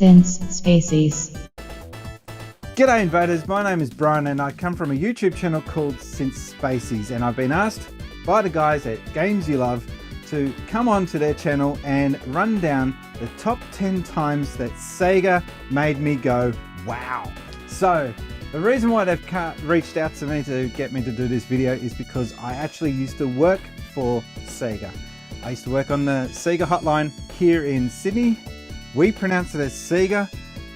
Since Species. G'day invaders, my name is Brian and I come from a YouTube channel called Since Species, and I've been asked by the guys at Games You Love to come on to their channel and run down the top 10 times that Sega made me go wow. So the reason why they've reached out to me to get me to do this video is because I actually used to work for Sega. I used to work on the Sega hotline here in Sydney. We pronounce it as Sega.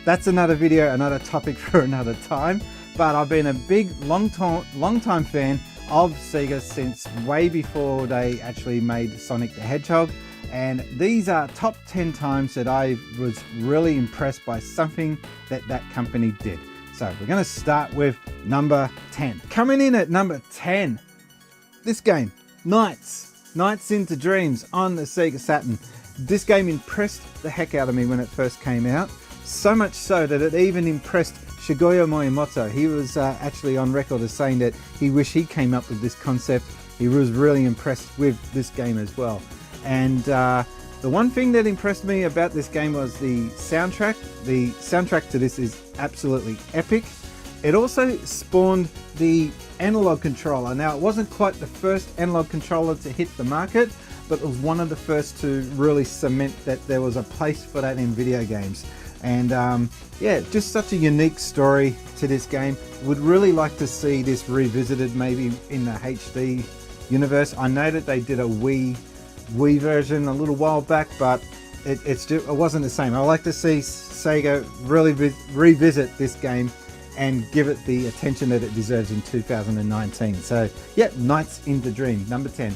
That's another video, another topic for another time. But I've been a big, long time fan of Sega since way before they actually made Sonic the Hedgehog. And these are top 10 times that I was really impressed by something that company did. So we're going to start with number 10. Coming in at number 10, this game, Nights into Dreams on the Sega Saturn. This game impressed the heck out of me when it first came out. So much so that it even impressed Shigeru Miyamoto. He was actually on record as saying that he wished he came up with this concept. He was really impressed with this game as well. And the one thing that impressed me about this game was the soundtrack. The soundtrack to this is absolutely epic. It also spawned the analog controller. Now, it wasn't quite the first analog controller to hit the market, but it was one of the first to really cement that there was a place for that in video games. And yeah, just such a unique story to this game. Would really like to see this revisited maybe in the HD universe. I know that they did a Wii version a little while back, but it wasn't the same. I'd like to see Sega really revisit this game and give it the attention that it deserves in 2019. So yeah, Nights into Dream, number 10.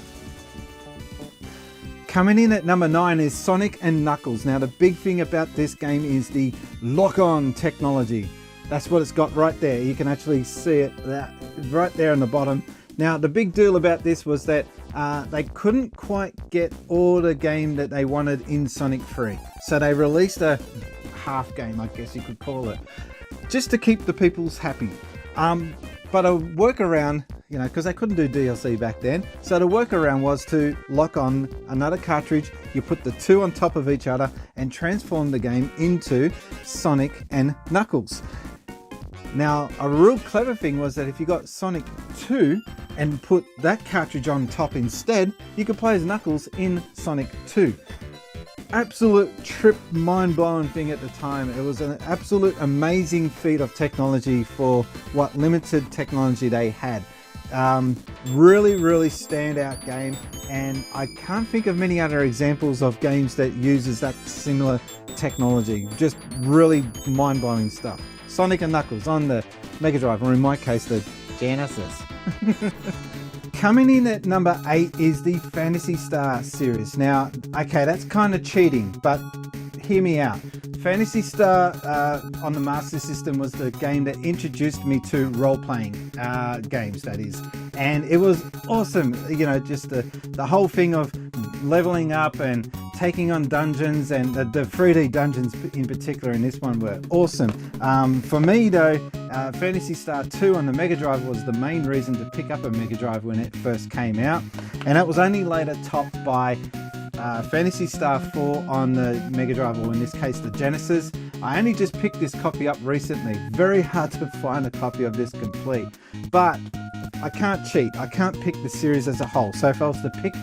Coming in at number 9 is Sonic and Knuckles. Now the big thing about this game is the lock-on technology. That's what it's got right there. You can actually see it right there on the bottom. Now the big deal about this was that they couldn't quite get all the game that they wanted in Sonic 3. So they released a half game, I guess you could call it, just to keep the peoples happy. But a workaround, you know, because they couldn't do DLC back then, so the workaround was to lock on another cartridge. You put the two on top of each other and transform the game into Sonic and Knuckles. Now, a real clever thing was that if you got Sonic 2 and put that cartridge on top instead, you could play as Knuckles in Sonic 2. Absolute mind-blowing thing at the time. It was an absolute amazing feat of technology for what limited technology they had. Really standout game, and I can't think of many other examples of games that uses that similar technology. Just really mind-blowing stuff. Sonic and Knuckles on the Mega Drive, or in my case the Genesis. Coming in at number 8 is the Phantasy Star series. Now, okay, that's kind of cheating, but hear me out. Phantasy Star on the Master System was the game that introduced me to role-playing games, that is. And it was awesome, you know, just the whole thing of leveling up and taking on dungeons, and the 3D dungeons in particular in this one were awesome. For me though, Phantasy Star 2 on the Mega Drive was the main reason to pick up a Mega Drive when it first came out, and it was only later topped by Phantasy Star 4 on the Mega Drive, or in this case the Genesis. I only just picked this copy up recently. Very hard to find a copy of this complete, but I can't cheat. I can't pick the series as a whole. So if I was to pick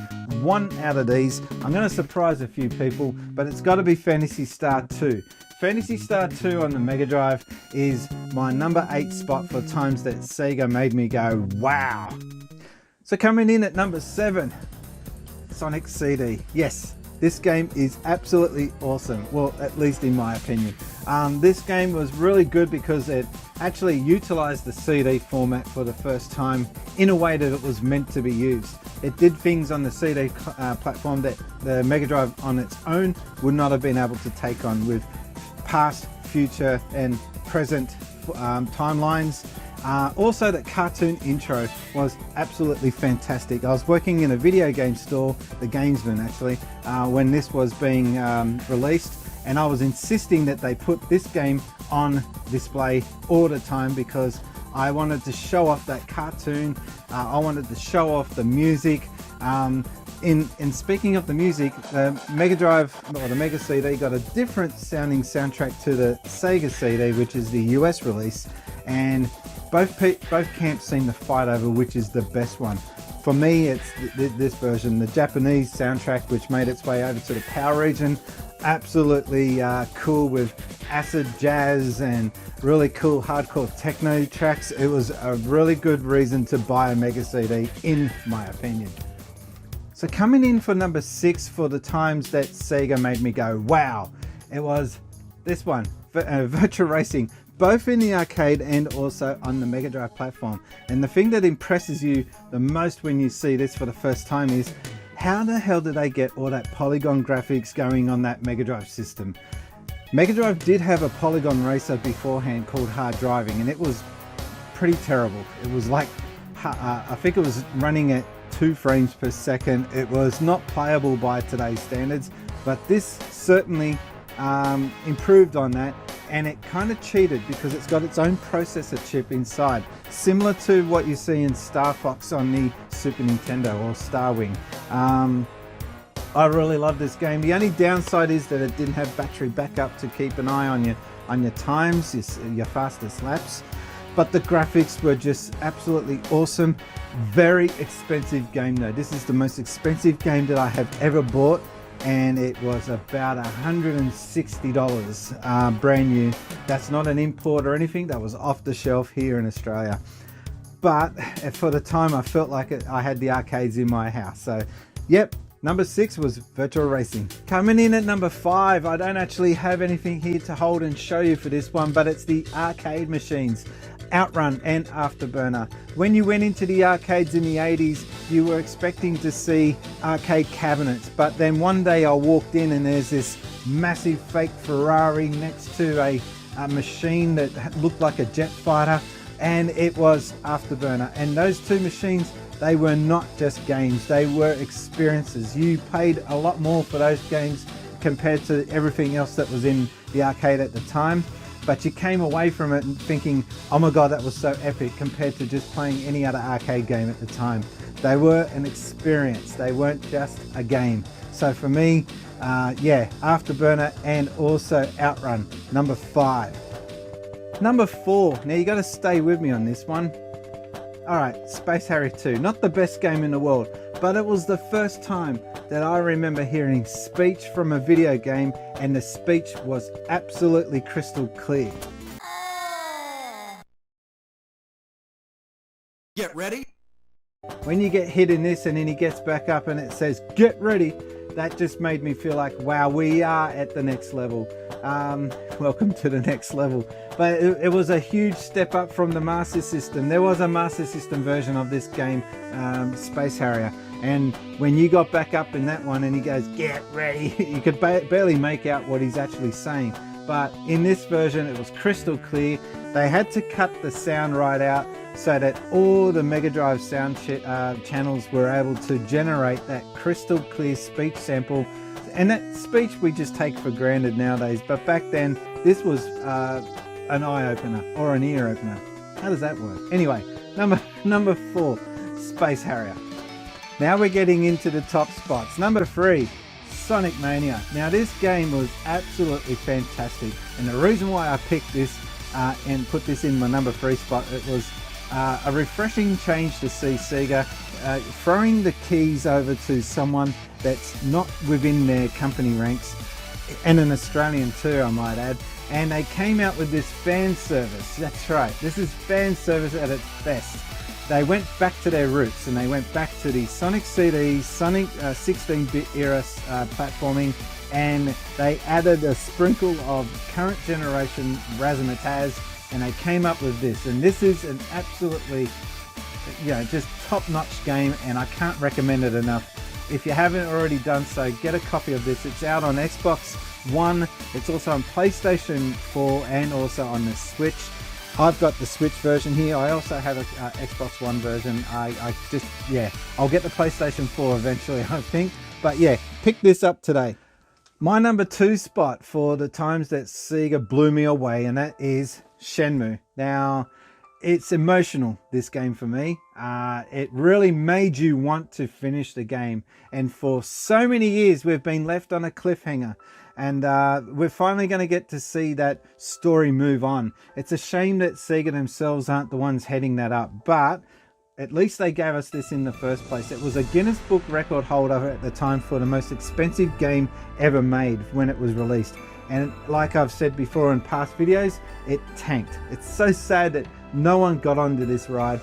one out of these, I'm going to surprise a few people, but it's got to be Phantasy Star 2. Phantasy Star 2 on the Mega Drive is my number 8 spot for times that Sega made me go wow. So coming in at number 7, Sonic CD. Yes, this game is absolutely awesome. Well, at least in my opinion. This game was really good because it actually utilized the CD format for the first time in a way that it was meant to be used. It did things on the CD platform that the Mega Drive on its own would not have been able to take on, with past, future and present timelines. Also, that cartoon intro was absolutely fantastic. I was working in a video game store, the Gamesman actually, when this was being released, and I was insisting that they put this game on display all the time because I wanted to show off that cartoon. I wanted to show off the music. in speaking of the music, the Mega Drive or the Mega CD got a different sounding soundtrack to the Sega CD, which is the US release, and both camps seem to fight over which is the best one. For me, it's this version, the Japanese soundtrack, which made its way over to the PAL region. Absolutely cool with acid jazz and really cool hardcore techno tracks. It was a really good reason to buy a Mega CD, in my opinion. So coming in for number 6 for the times that Sega made me go wow, it was this one, Virtua Racing, both in the arcade and also on the Mega Drive platform. And the thing that impresses you the most when you see this for the first time is how the hell did they get all that polygon graphics going on that Mega Drive system? Mega Drive did have a polygon racer beforehand called Hard Driving, and it was pretty terrible. It was like, I think it was running at 2 frames per second. It was not playable by today's standards, but this certainly improved on that, and it kind of cheated because it's got its own processor chip inside, similar to what you see in Star Fox on the Super Nintendo or Star Wing. I really love this game. The only downside is that it didn't have battery backup to keep an eye on your times, your fastest laps. But the graphics were just absolutely awesome. Very expensive game though. This is the most expensive game that I have ever bought, and it was about $160 brand new. That's not an import or anything. That was off the shelf here in Australia. But for the time, I felt like I had the arcades in my house. So yep, number 6 was Virtua Racing. Coming in at number 5, I don't actually have anything here to hold and show you for this one, but it's the arcade machines. Outrun and Afterburner. When you went into the arcades in the 80s, you were expecting to see arcade cabinets, but then one day I walked in and there's this massive fake Ferrari next to a machine that looked like a jet fighter, and it was Afterburner. And those two machines, they were not just games, they were experiences. You paid a lot more for those games compared to everything else that was in the arcade at the time. But you came away from it and thinking, oh my god, that was so epic, compared to just playing any other arcade game at the time. They were an experience, they weren't just a game. So for me, yeah, Afterburner and also Outrun, number 5. Number 4, now you got to stay with me on this one. Alright, Space Harrier 2, not the best game in the world, but it was the first time that I remember hearing speech from a video game, and the speech was absolutely crystal clear. Get ready. When you get hit in this and then he gets back up and it says, get ready, that just made me feel like, wow, we are at the next level. Welcome to the next level. But it was a huge step up from the Master System. There was a Master System version of this game, Space Harrier. And when you got back up in that one and he goes, get ready, you could barely make out what he's actually saying. But in this version, it was crystal clear. They had to cut the sound right out so that all the Mega Drive sound channels were able to generate that crystal clear speech sample. And that speech we just take for granted nowadays. But back then, this was an eye-opener or an ear-opener. How does that work? Anyway, number 4, Space Harrier. Now we're getting into the top spots. Number 3, Sonic Mania. Now this game was absolutely fantastic, and the reason why I picked this and put this in my number 3 spot, it was a refreshing change to see Sega throwing the keys over to someone that's not within their company ranks, and an Australian too, I might add. And they came out with this fan service. That's right, this is fan service at its best. They went back to their roots, and they went back to the Sonic CD, Sonic 16-bit era platforming, and they added a sprinkle of current generation razzmatazz, and they came up with this. And this is an absolutely, just top-notch game, and I can't recommend it enough. If you haven't already done so, get a copy of this. It's out on Xbox One, it's also on PlayStation 4, and also on the Switch. I've got the Switch version here. I also have a Xbox One version. I'll get the PlayStation 4 eventually, I think. But yeah, pick this up today. My number 2 spot for the times that Sega blew me away, and that is Shenmue. Now, it's emotional, this game for me. It really made you want to finish the game. And for so many years, we've been left on a cliffhanger. And we're finally going to get to see that story move on. It's a shame that Sega themselves aren't the ones heading that up. But at least they gave us this in the first place. It was a Guinness Book record holder at the time for the most expensive game ever made when it was released. And like I've said before in past videos, it tanked. It's so sad that no one got onto this ride.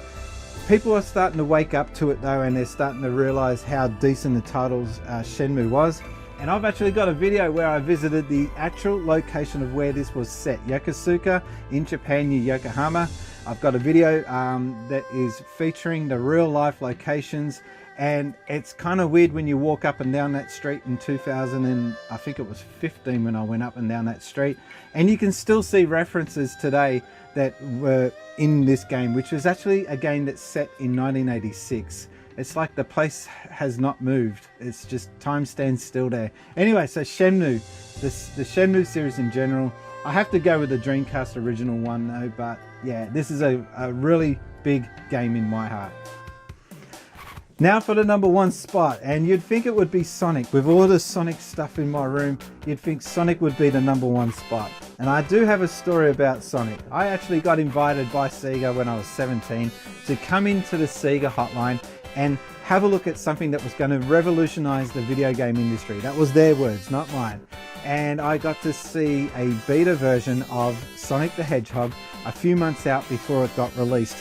People are starting to wake up to it though, and they're starting to realize how decent the title's Shenmue was. And I've actually got a video where I visited the actual location of where this was set, Yokosuka in Japan near Yokohama. I've got a video that is featuring the real life locations, and it's kind of weird when you walk up and down that street in 2000 and I think it was 15 when I went up and down that street, and you can still see references today that were in this game, which was actually a game that's set in 1986. It's like the place has not moved. It's just time stands still there. Anyway, so Shenmue, the Shenmue series in general, I have to go with the Dreamcast original one though, but yeah, this is a really big game in my heart. Now for the number one spot, and you'd think it would be Sonic. With all the Sonic stuff in my room, you'd think Sonic would be the number one spot. And I do have a story about Sonic. I actually got invited by Sega when I was 17 to come into the Sega hotline and have a look at something that was going to revolutionize the video game industry. That was their words, not mine. And I got to see a beta version of Sonic the Hedgehog a few months out before it got released.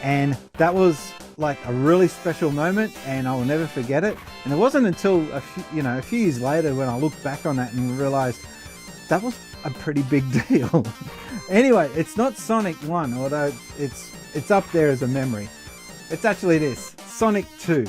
And that was like a really special moment, and I will never forget it. And it wasn't until a few years later when I looked back on that and realized that was a pretty big deal. Anyway, it's not Sonic 1, although it's up there as a memory. It's actually this, Sonic 2.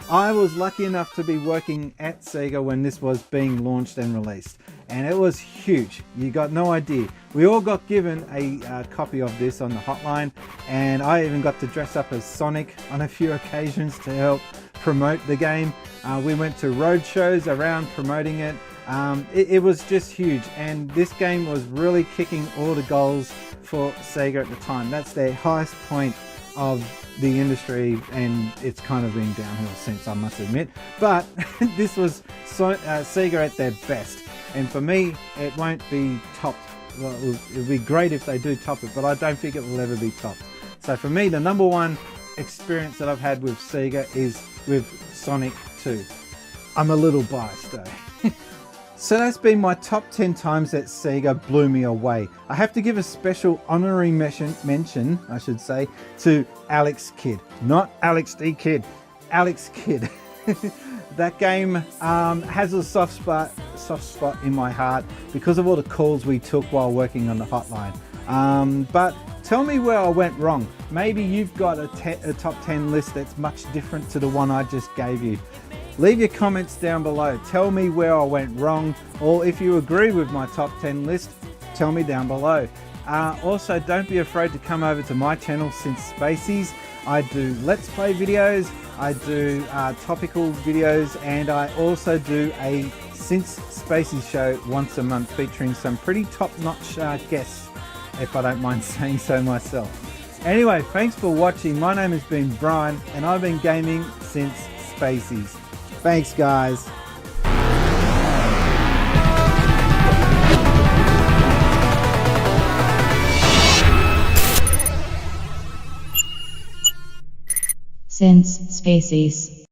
I was lucky enough to be working at Sega when this was being launched and released, and it was huge. You got no idea. We all got given a copy of this on the hotline, and I even got to dress up as Sonic on a few occasions to help promote the game. We went to road shows around promoting it. It was just huge, and this game was really kicking all the goals for Sega at the time. That's their highest point of the industry, and it's kind of been downhill since, I must admit. But this was Sega at their best, and for me it won't be topped. Well, it would be great if they do top it, but I don't think it will ever be topped. So for me, the number one experience that I've had with Sega is with Sonic 2. I'm a little biased though. So that's been my top 10 times that Sega blew me away. I have to give a special honorary mention, I should say, to Alex Kidd. Not Alex D. Kidd, Alex Kidd. That game has a soft spot in my heart because of all the calls we took while working on the hotline. But tell me where I went wrong. Maybe you've got a top 10 list that's much different to the one I just gave you. Leave your comments down below. Tell me where I went wrong, or if you agree with my top 10 list, tell me down below. Also, don't be afraid to come over to my channel, Since Spacies. I do Let's Play videos, I do topical videos, and I also do a Since Spacies show once a month featuring some pretty top-notch guests, if I don't mind saying so myself. Anyway, thanks for watching. My name has been Brian, and I've been gaming since Spacies. Thanks, guys. Since Spacies.